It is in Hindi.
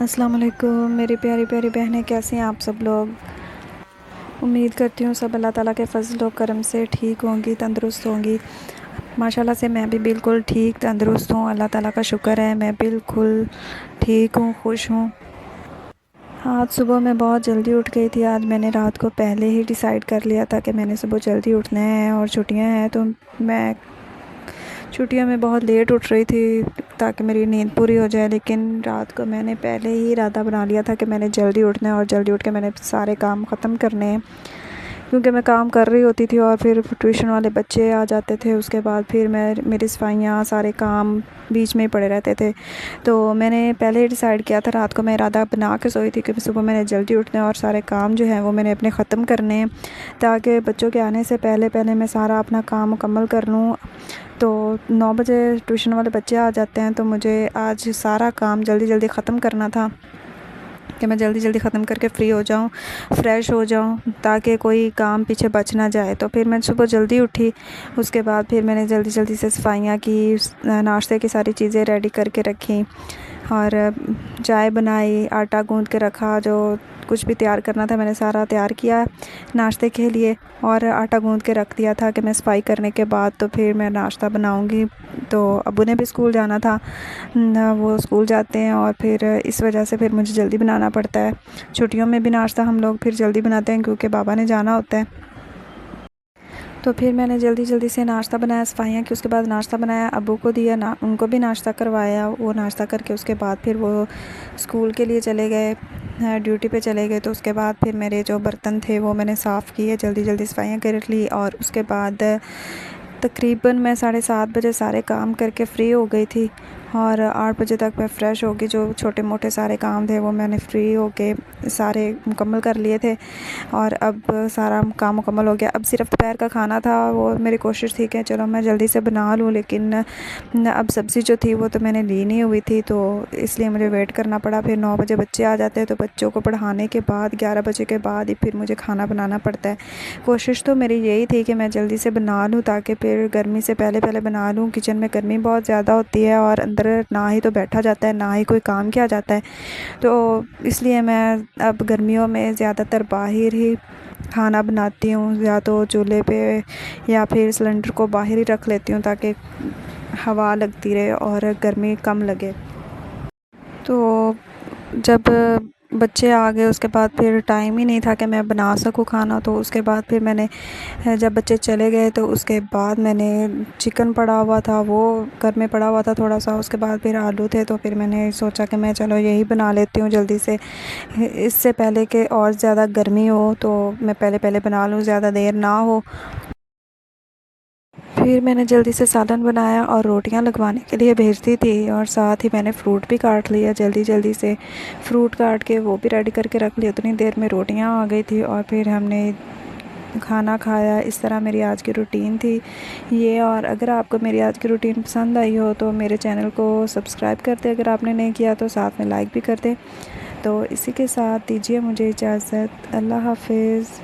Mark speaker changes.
Speaker 1: अस्सलाम वालेकुम मेरी प्यारी प्यारी बहनें, कैसी हैं आप सब लोग। उम्मीद करती हूँ सब अल्लाह ताला के फ़ज़ल और करम से ठीक होंगी, तंदुरुस्त होंगी। माशाल्लाह से मैं भी बिल्कुल ठीक तंदुरुस्त हूँ। अल्लाह ताला का शुक्र है, मैं बिल्कुल ठीक हूँ, खुश हूँ। आज सुबह मैं बहुत जल्दी उठ गई थी। आज मैंने रात को पहले ही डिसाइड कर लिया था कि मैंने सुबह जल्दी उठना है, और छुट्टियाँ हैं तो मैं छुट्टियों में बहुत लेट उठ रही थी ताकि मेरी नींद पूरी हो जाए। लेकिन रात को मैंने पहले ही इरादा बना लिया था कि मैंने जल्दी उठना है और जल्दी उठ के मैंने सारे काम ख़त्म करने हैं, क्योंकि मैं काम कर रही होती थी और फिर ट्यूशन वाले बच्चे आ जाते थे। उसके बाद फिर मेरी सफाइयाँ सारे काम बीच में ही पड़े रहते थे। तो मैंने पहले ही डिसाइड किया था, रात को मैं इरादा बना के सोई थी कि सुबह मैंने जल्दी उठना है और सारे काम जो हैं वो मैंने अपने ख़त्म करने हैं, ताकि बच्चों के आने से पहले पहले मैं सारा अपना काम मुकम्मल कर लूँ। तो 9 बजे ट्यूशन वाले बच्चे आ जाते हैं, तो मुझे आज सारा काम जल्दी जल्दी ख़त्म करना था कि मैं जल्दी जल्दी ख़त्म करके फ़्री हो जाऊँ, फ़्रेश हो जाऊँ, ताकि कोई काम पीछे बच ना जाए। तो फिर मैं सुबह जल्दी उठी। उसके बाद फिर मैंने जल्दी जल्दी से सफाइयाँ की, नाश्ते की सारी चीज़ें रेडी करके रखी और चाय बनाई, आटा गूँध के रखा। जो कुछ भी तैयार करना था मैंने सारा तैयार किया नाश्ते के लिए, और आटा गूँध के रख दिया था कि मैं सफाई करने के बाद तो फिर मैं नाश्ता बनाऊँगी। तो अब्बू ने भी स्कूल जाना था, वो स्कूल जाते हैं और फिर इस वजह से फिर मुझे जल्दी बनाना पड़ता है। छुट्टियों में भी नाश्ता हम लोग फिर जल्दी बनाते हैं क्योंकि बाबा ने जाना होता है। तो फिर मैंने जल्दी जल्दी से नाश्ता बनाया, सफाइयाँ की, उसके बाद नाश्ता बनाया, अब्बू को दिया ना, उनको भी नाश्ता करवाया। वो नाश्ता करके उसके बाद फिर वो स्कूल के लिए चले गए, ड्यूटी पे चले गए। तो उसके बाद फिर मेरे जो बर्तन थे वो मैंने साफ़ किए, जल्दी जल्दी सफाइयाँ कर ली। और उसके बाद तकरीबन मैं 7:30 बजे सारे काम करके फ़्री हो गई थी, और 8 बजे तक मैं फ़्रेश हो गई। जो छोटे मोटे सारे काम थे वो मैंने फ़्री हो के सारे मुकम्मल कर लिए थे, और अब सारा काम मुकम्मल हो गया। अब सिर्फ़ दोपहर का खाना था, वो मेरी कोशिश थी कि चलो मैं जल्दी से बना लूँ, लेकिन अब सब्ज़ी जो थी वो तो मैंने ली नहीं हुई थी, तो इसलिए मुझे वेट करना पड़ा। फिर 9 बजे बच्चे आ जाते हैं, तो बच्चों को पढ़ाने के बाद 11 बजे के बाद ही फिर मुझे खाना बनाना पड़ता है। कोशिश तो मेरी यही थी कि मैं जल्दी से बना लूँ, ताकि फिर गर्मी से पहले पहले बना लूँ। किचन में गर्मी बहुत ज़्यादा होती है और अंदर ना ही तो बैठा जाता है, ना ही कोई काम किया जाता है। तो इसलिए मैं अब गर्मियों में ज़्यादातर बाहर ही खाना बनाती हूँ, या तो चूल्हे पे या फिर सिलेंडर को बाहर ही रख लेती हूँ ताकि हवा लगती रहे और गर्मी कम लगे। तो जब बच्चे आ गए उसके बाद फिर टाइम ही नहीं था कि मैं बना सकूँ खाना। तो उसके बाद फिर मैंने जब बच्चे चले गए तो उसके बाद मैंने चिकन पड़ा हुआ था, वो घर में पड़ा हुआ था थोड़ा सा। उसके बाद फिर आलू थे, तो फिर मैंने सोचा कि मैं चलो यही बना लेती हूँ जल्दी से, इससे पहले कि और ज़्यादा गर्मी हो, तो मैं पहले पहले बना लूँ, ज़्यादा देर ना हो। फिर मैंने जल्दी से सालन बनाया और रोटियां लगवाने के लिए भेज दी थी, और साथ ही मैंने फ़्रूट भी काट लिया। जल्दी जल्दी से फ़्रूट काट के वो भी रेडी करके रख लिया। उतनी देर में रोटियां आ गई थी और फिर हमने खाना खाया। इस तरह मेरी आज की रूटीन थी ये। और अगर आपको मेरी आज की रूटीन पसंद आई हो तो मेरे चैनल को सब्सक्राइब कर दें, अगर आपने नहीं किया तो साथ में लाइक भी कर दें। तो इसी के साथ दीजिए मुझे इजाज़त। अल्लाह हाफिज़।